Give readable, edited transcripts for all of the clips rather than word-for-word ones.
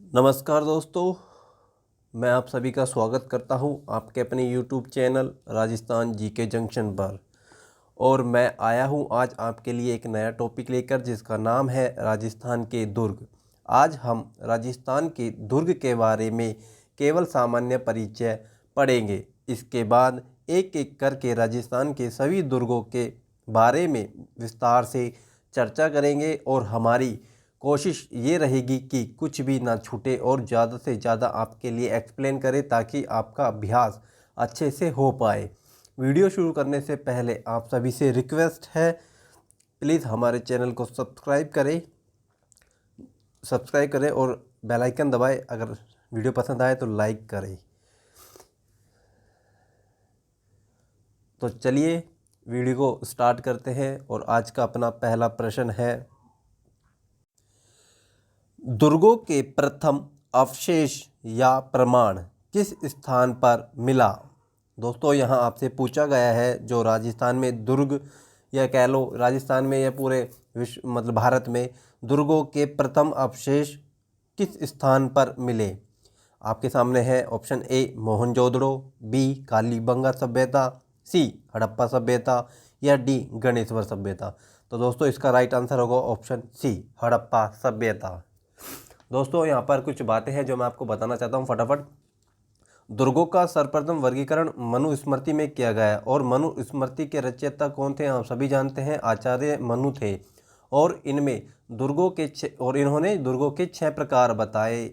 नमस्कार दोस्तों, मैं आप सभी का स्वागत करता हूं आपके अपने YouTube channel Rajasthan GK junction पर। और मैं आया हूं आज आपके लिए एक नया टॉपिक लेकर जिसका नाम है राजस्थान के दुर्ग। आज हम राजस्थान के दुर्ग के बारे में केवल सामान्य परिचय पढ़ेंगे। इसके बाद एक एक करके राजस्थान के सभी दुर्गों के बारे में विस्तार से चर्चा करेंगे और हमारी कोशिश ये रहेगी कि कुछ भी ना छूटे और ज़्यादा से ज़्यादा आपके लिए एक्सप्लेन करें ताकि आपका अभ्यास अच्छे से हो पाए। वीडियो शुरू करने से पहले आप सभी से रिक्वेस्ट है, प्लीज़ हमारे चैनल को सब्सक्राइब करें और बेल आइकन दबाएं। अगर वीडियो पसंद आए तो लाइक करें। तो चलिए वीडियो को स्टार्ट करते हैं और आज का अपना पहला प्रश्न है, दुर्गों के प्रथम अवशेष या प्रमाण किस स्थान पर मिला। दोस्तों यहाँ आपसे पूछा गया है जो राजस्थान में दुर्ग या कह लो राजस्थान में या पूरे विश्व मतलब भारत में दुर्गों के प्रथम अवशेष किस स्थान पर मिले। आपके सामने है option A Mohenjodaro, B Kalibanga सभ्यता, सी हड़प्पा सभ्यता या डी गणेश्वर सभ्यता। तो दोस्तों इसका राइट आंसर होगा ऑप्शन सी हड़प्पा सभ्यता। दोस्तों यहाँ पर कुछ बातें हैं जो मैं आपको बताना चाहता हूँ फटाफट। दुर्गों का सर्वप्रथम वर्गीकरण मनुस्मृति में किया गया है और मनुस्मृति के रचयिता कौन थे आप सभी जानते हैं, आचार्य मनु थे। और इन्होंने दुर्गों के 6 प्रकार बताए।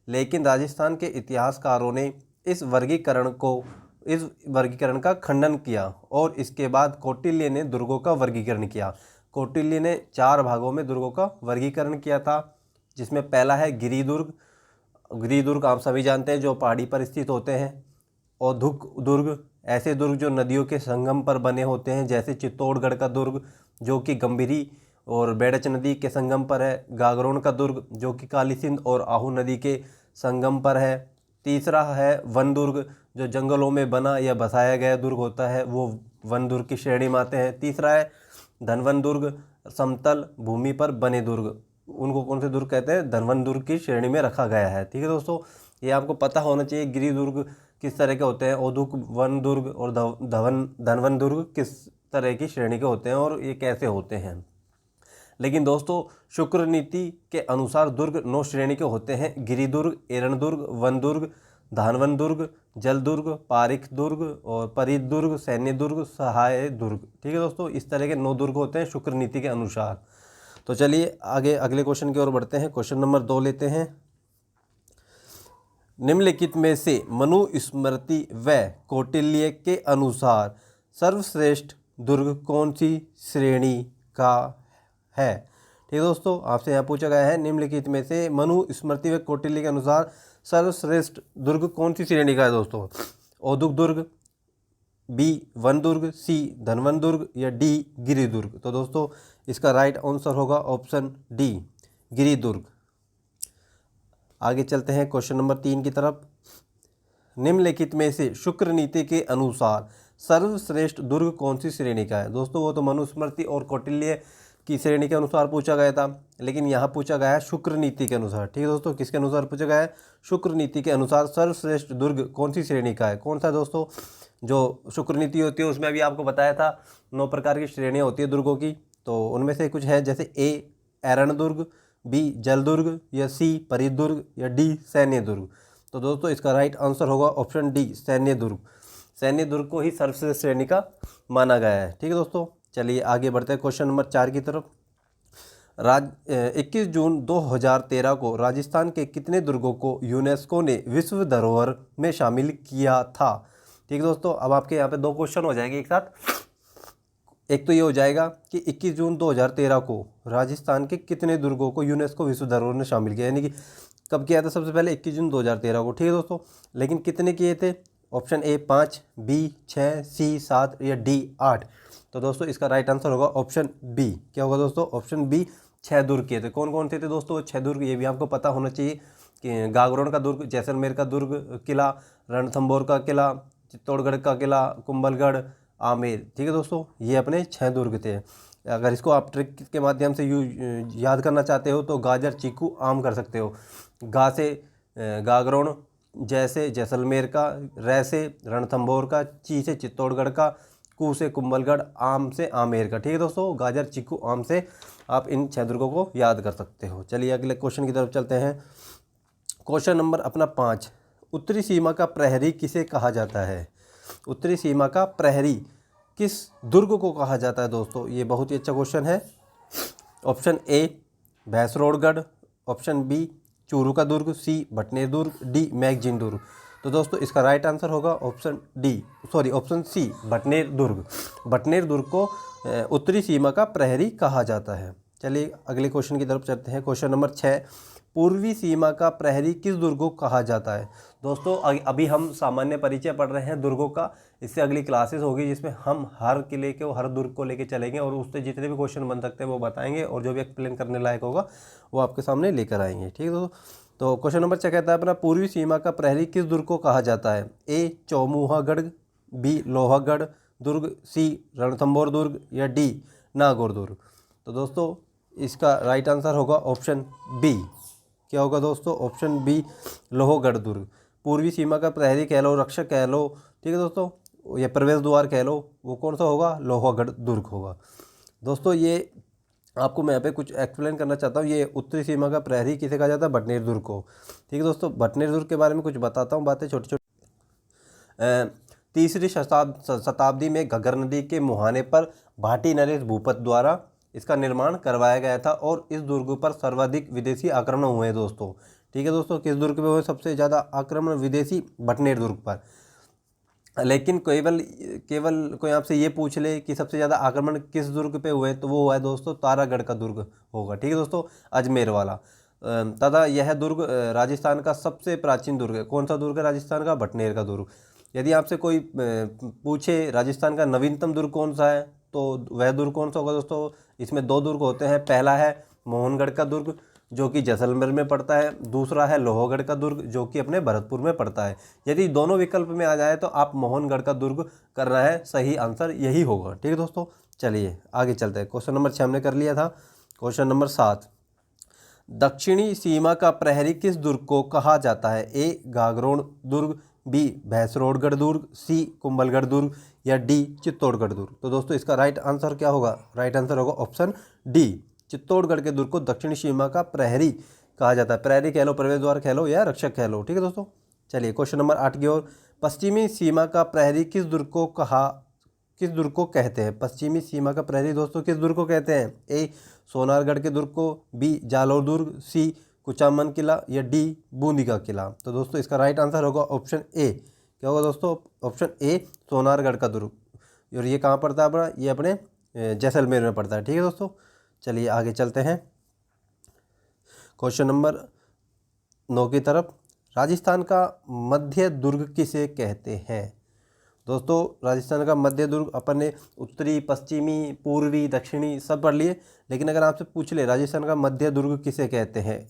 लेकिन राजस्थान के इतिहासकारों ने इस वर्गीकरण का खंडन किया और इसके बाद कौटिल्य ने दुर्गों का वर्गीकरण किया। कौटिल्य ने 4 भागों में दुर्गों का वर्गीकरण किया था, जिसमें पहला है गिरिदुर्ग। गिरिदुर्ग आप सभी जानते हैं जो पहाड़ी पर स्थित होते हैं। औधुक दुर्ग, ऐसे दुर्ग जो नदियों के संगम पर बने होते हैं, जैसे चित्तौड़गढ़ का दुर्ग जो कि गंभीरी और बेड़च नदी के संगम पर है। गागरोन का दुर्ग जो कि काली सिंध और आहू नदी के संगम पर है। तीसरा है वन दुर्ग जो जंगलों में बना या बसाया गया दुर्ग होता है, वो वन दुर्ग की श्रेणी में आते हैं। तीसरा है धनवन दुर्ग, समतल भूमि पर बने दुर्ग, उनको कौन से दुर्ग कहते हैं, धनवन दुर्ग की श्रेणी में रखा गया है। ठीक है दोस्तों, ये आपको पता होना चाहिए गिरि दुर्ग किस तरह के होते हैं, औधुक वन दुर्ग और धनवन दुर्ग किस तरह की श्रेणी के होते हैं और ये कैसे होते हैं। लेकिन दोस्तों शुक्र नीति के अनुसार दुर्ग 9 श्रेणी के होते हैं, गिरिदुर्ग, एरण दुर्ग, वन दुर्ग, धानवन दुर्ग, जल दुर्ग, पारिक दुर्ग और परित दुर्ग, सैन्य दुर्ग, सहाय दुर्ग। ठीक है दोस्तों, इस तरह के 9 दुर्ग होते हैं शुक्र नीति के अनुसार। तो चलिए आगे अगले क्वेश्चन की ओर बढ़ते हैं। क्वेश्चन नंबर 2 लेते हैं। निम्नलिखित में से मनुस्मृति व कौटिल्य के अनुसार सर्वश्रेष्ठ दुर्ग कौन सी श्रेणी का है। ठीक है दोस्तों, आपसे यहाँ पूछा गया है निम्नलिखित में से मनुस्मृति व कौटिल्य के अनुसार सर्वश्रेष्ठ दुर्ग कौन सी श्रेणी का है। दोस्तों औधुक दुर्ग, बी वन दुर्ग, सी धनवन दुर्ग या डी गिरि दुर्ग। तो दोस्तों इसका राइट आंसर होगा ऑप्शन डी गिरि दुर्ग। आगे चलते हैं क्वेश्चन नंबर 3 की तरफ। निम्नलिखित में से शुक्र नीति के अनुसार सर्वश्रेष्ठ दुर्ग कौन सी श्रेणी का है। दोस्तों वो तो मनुस्मृति और कौटिल्य की श्रेणी के अनुसार पूछा गया था, लेकिन यहाँ पूछा गया है शुक्र नीति के अनुसार। ठीक है दोस्तों, किसके अनुसार पूछा गया है, शुक्र नीति के अनुसार सर्वश्रेष्ठ दुर्ग कौन सी श्रेणी का है। कौन सा दोस्तों, जो शुक्र नीति होती है उसमें अभी आपको बताया था 9 प्रकार की श्रेणियाँ होती है दुर्गों की। तो उनमें से कुछ है, जैसे ए एरण दुर्ग, बी जल दुर्ग या सी परित दुर्ग या डी सैन्य दुर्ग। तो दोस्तों इसका राइट आंसर होगा ऑप्शन डी सैन्य दुर्ग। सैन्य दुर्ग को ही सर्वश्रेष्ठ श्रेणी का माना गया है। ठीक है दोस्तों, चलिए आगे बढ़ते हैं क्वेश्चन नंबर 4 की तरफ। 21 जून 2013 को राजस्थान के कितने दुर्गों को यूनेस्को ने विश्व धरोहर में शामिल किया था। ठीक है दोस्तों, अब आपके यहाँ पे 2 क्वेश्चन हो जाएंगे एक साथ। एक तो ये हो जाएगा कि 21 जून 2013 को राजस्थान के कितने दुर्गों को यूनेस्को विश्व धरोहर ने शामिल किया, यानी कि कब किया था, सबसे पहले 21 जून 2013 को। ठीक है दोस्तों, लेकिन कितने किए थे, ऑप्शन ए 5, बी 6, सी 7 या डी 8। तो दोस्तों इसका राइट आंसर होगा ऑप्शन बी। क्या होगा दोस्तों, ऑप्शन बी 6 दुर्ग किए थे। कौन कौन से थे दोस्तों 6 दुर्ग, ये भी आपको पता होना चाहिए कि गागरोन का दुर्ग, जैसलमेर का दुर्ग किला, रणथंभौर का किला, चित्तौड़गढ़ का किला, कुंभलगढ़, आमेर। ठीक है दोस्तों, ये अपने 6 दुर्ग थे। अगर इसको आप ट्रिक के माध्यम से याद करना चाहते हो तो गाजर, चीकू, आम कर सकते हो। गा से गागरोण, जैसे जैसलमेर का, रै से रणथंभौर का, ची से चित्तौड़गढ़ का, कू से कुंभलगढ़, आम से आमेर का। ठीक है दोस्तों, गाजर, चीकू, आम से आप इन 6 दुर्गों को याद कर सकते हो। चलिए अगले क्वेश्चन की तरफ चलते हैं। क्वेश्चन नंबर अपना 5, उत्तरी सीमा का प्रहरी किसे कहा जाता है? उत्तरी सीमा का प्रहरी किस दुर्ग को कहा जाता है दोस्तों? ये बहुत ही अच्छा क्वेश्चन है। Option A Bhainsrorgarh, option B Churu का दुर्ग, सी बटनेर दुर्ग, डी मैगजीन दुर्ग। तो दोस्तों इसका राइट आंसर होगा ऑप्शन सी बटनेर दुर्ग। बटनेर दुर्ग को उत्तरी सीमा का प्रहरी कहा जाता है। चलिए अगले क्वेश्चन की तरफ चलते हैं। क्वेश्चन नंबर 6, पूर्वी सीमा का प्रहरी किस दुर्ग को कहा जाता है? दोस्तों अभी हम सामान्य परिचय पढ़ रहे हैं दुर्गों का। इससे अगली क्लासेस होगी जिसमें हम हर किले के हर दुर्ग को लेके चलेंगे और उससे जितने भी क्वेश्चन बन सकते हैं वो बताएंगे और जो भी एक्सप्लेन करने लायक होगा वो आपके सामने लेकर आएंगे। ठीक है दोस्तों, तो क्वेश्चन नंबर 6 कहता है अपना पूर्वी सीमा का प्रहरी किस दुर्ग को कहा जाता है? ए चौमुहागढ़, बी लोहागढ़ दुर्ग, सी रणथंभौर दुर्ग, या डी नागौर दुर्ग। तो दोस्तों इसका राइट आंसर होगा ऑप्शन बी। क्या होगा दोस्तों? ऑप्शन बी लोहगढ़ दुर्ग। पूर्वी सीमा का प्रहरी कह लो, रक्षक कह लो, ठीक है दोस्तों, या प्रवेश द्वार कह लो, वो कौन सा होगा? लोहगढ़ दुर्ग होगा। दोस्तों ये आपको मैं यहाँ पे कुछ एक्सप्लेन करना चाहता हूँ। ये उत्तरी सीमा का प्रहरी किसे कहा जाता है? बटनेर दुर्ग को। ठीक है दोस्तों, बटनेर दुर्ग के बारे में कुछ बताता हूँ बातें छोटी छोटी। तीसरी शताब्दी में घग्गर नदी के मुहाने पर भाटी नरेश भूपत द्वारा इसका निर्माण करवाया गया था और इस दुर्ग पर सर्वाधिक विदेशी आक्रमण हुए हैं दोस्तों। ठीक है दोस्तों, किस दुर्ग पे हुए सबसे ज़्यादा आक्रमण विदेशी? बटनेर दुर्ग पर। लेकिन केवल कोई आपसे ये पूछ ले कि सबसे ज़्यादा आक्रमण किस दुर्ग पे हुए, तो वो हुआ है दोस्तों तारागढ़ का दुर्ग होगा। ठीक है दोस्तों, अजमेर वाला। तथा यह दुर्ग राजस्थान का सबसे प्राचीन दुर्ग है। कौन सा दुर्ग है राजस्थान का? बटनेर का दुर्ग। यदि आपसे कोई पूछे राजस्थान का नवीनतम दुर्ग कौन सा है, तो वह दुर्ग कौन सा होगा दोस्तों? इसमें 2 दुर्ग होते हैं। पहला है मोहनगढ़ का दुर्ग जो कि जैसलमेर में पड़ता है, दूसरा है लोहगढ़ का दुर्ग जो कि अपने भरतपुर में पड़ता है। यदि दोनों विकल्प में आ जाए तो आप मोहनगढ़ का दुर्ग करना है, सही आंसर यही होगा। ठीक है दोस्तों, चलिए आगे चलते हैं। क्वेश्चन नंबर 6 हमने कर लिया था। क्वेश्चन नंबर 7, दक्षिणी सीमा का प्रहरी किस दुर्ग को कहा जाता है? ए गागरोण दुर्ग, बी भैंसरोड़गढ़ दुर्ग, सी कुंभलगढ़ दुर्ग, या डी चित्तौड़गढ़ दुर्ग। तो दोस्तों इसका राइट आंसर क्या होगा? राइट आंसर होगा ऑप्शन डी, चित्तौड़गढ़ के दुर्ग को दक्षिणी सीमा का प्रहरी कहा जाता है। प्रहरी कह लो, प्रवेश द्वार कह लो, या रक्षक कह लो। ठीक है दोस्तों, चलिए क्वेश्चन नंबर 8 की ओर। पश्चिमी सीमा का प्रहरी किस दुर्ग को कहते हैं? पश्चिमी सीमा का प्रहरी दोस्तों किस दुर्ग को कहते हैं? ए सोनारगढ़ के दुर्ग को, बी जालौर दुर्ग, सी कुचामन किला, या डी बूंदी का किला। तो दोस्तों इसका राइट आंसर होगा ऑप्शन ए। क्या होगा दोस्तों? ऑप्शन ए सोनारगढ़ का दुर्ग। और ये कहाँ पड़ता है अपना? ये अपने जैसलमेर में पड़ता है। ठीक है दोस्तों, चलिए आगे चलते हैं क्वेश्चन नंबर 9 की तरफ। राजस्थान का मध्य दुर्ग किसे कहते हैं? दोस्तों राजस्थान का मध्य दुर्ग अपन ने उत्तरी, पश्चिमी, पूर्वी, दक्षिणी सब पढ़ लिए, लेकिन अगर आपसे पूछ ले राजस्थान का मध्य दुर्ग किसे कहते हैं,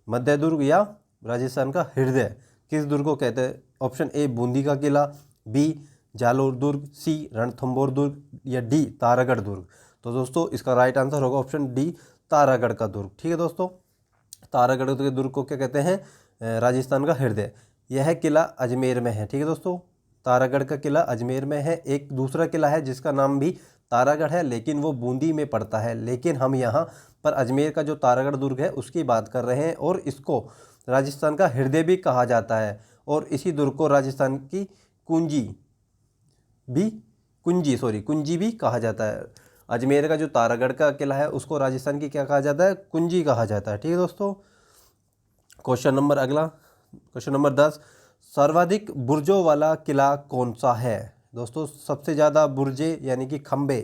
मध्य दुर्ग या राजस्थान का हृदय किस दुर्ग को कहते हैं? ऑप्शन ए बूंदी का किला, बी जालोर दुर्ग, सी रणथंभौर दुर्ग, या डी तारागढ़ दुर्ग। तो दोस्तों इसका राइट आंसर होगा ऑप्शन डी तारागढ़ का दुर्ग। ठीक है दोस्तों, तारागढ़ के दुर्ग को क्या कहते हैं? राजस्थान का हृदय। यह किला अजमेर में है। ठीक है दोस्तों, तारागढ़ का किला अजमेर में है। एक दूसरा किला है जिसका नाम भी तारागढ़ है लेकिन वो बूंदी में पड़ता है, लेकिन हम यहाँ पर अजमेर का जो तारागढ़ दुर्ग है उसकी बात कर रहे हैं और इसको राजस्थान का हृदय भी कहा जाता है। और इसी दुर्ग को राजस्थान की कुंजी भी कहा जाता है। अजमेर का जो तारागढ़ का किला है उसको राजस्थान की क्या कहा जाता है? कुंजी कहा जाता है। ठीक है दोस्तों, क्वेश्चन नंबर 10, सर्वाधिक बुर्जों वाला किला कौन सा है? दोस्तों सबसे ज़्यादा बुर्जे यानी कि खंबे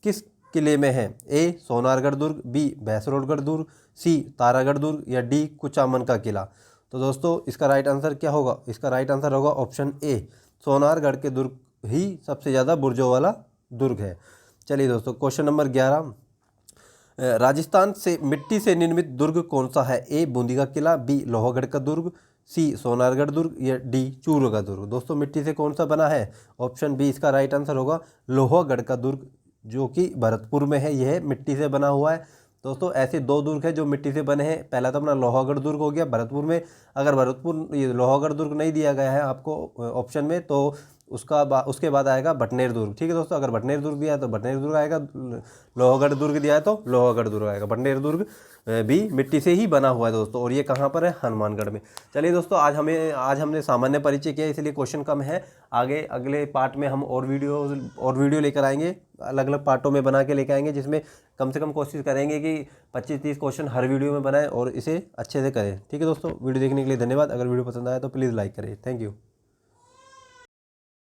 किस किले में है? ए सोनारगढ़ दुर्ग, बी भैंसरोड़गढ़ दुर्ग, सी तारागढ़ दुर्ग, या डी कुचामन का किला। तो दोस्तों इसका राइट आंसर क्या होगा? इसका राइट आंसर होगा ऑप्शन ए, सोनारगढ़ के दुर्ग ही सबसे ज़्यादा बुर्जों वाला दुर्ग है। चलिए दोस्तों क्वेश्चन नंबर 11, राजस्थान से मिट्टी से निर्मित दुर्ग कौन सा है? ए बूंदी का किला, बी लोहगढ़ का दुर्ग, सी सोनारगढ़ दुर्ग, या डी चूरू का दुर्ग। दोस्तों मिट्टी से कौन सा बना है? ऑप्शन बी इसका राइट आंसर होगा लोहगढ़ का दुर्ग जो कि भरतपुर में है, यह मिट्टी से बना हुआ है। दोस्तों ऐसे 2 दुर्ग है जो मिट्टी से बने हैं। पहला तो अपना लोहागढ़ दुर्ग हो गया भरतपुर में। अगर भरतपुर ये लोहागढ़ दुर्ग नहीं दिया गया है आपको ऑप्शन में, तो उसके बाद आएगा भटनेर दुर्ग। ठीक है दोस्तों, अगर भटनेर दुर्ग दिया है तो भटनेर दुर्ग आएगा, लोहागढ़ दुर्ग दिया है तो लोहागढ़ दुर्ग आएगा। भटनेर दुर्ग भी मिट्टी से ही बना हुआ है दोस्तों, और ये कहाँ पर है, हनुमानगढ़ में। चलिए दोस्तों, आज हमने सामान्य परिचय किया, इसलिए क्वेश्चन कम है। आगे अगले पार्ट में हम और वीडियो लेकर आएंगे, अलग अलग पार्टों में बना के लेकर आएंगे, जिसमें कम से कम कोशिश करेंगे कि 25-30 क्वेश्चन हर वीडियो में बनाएं और इसे अच्छे से करें। ठीक है दोस्तों, वीडियो देखने के लिए धन्यवाद। अगर वीडियो पसंद आया तो प्लीज़ लाइक करें। Thank you.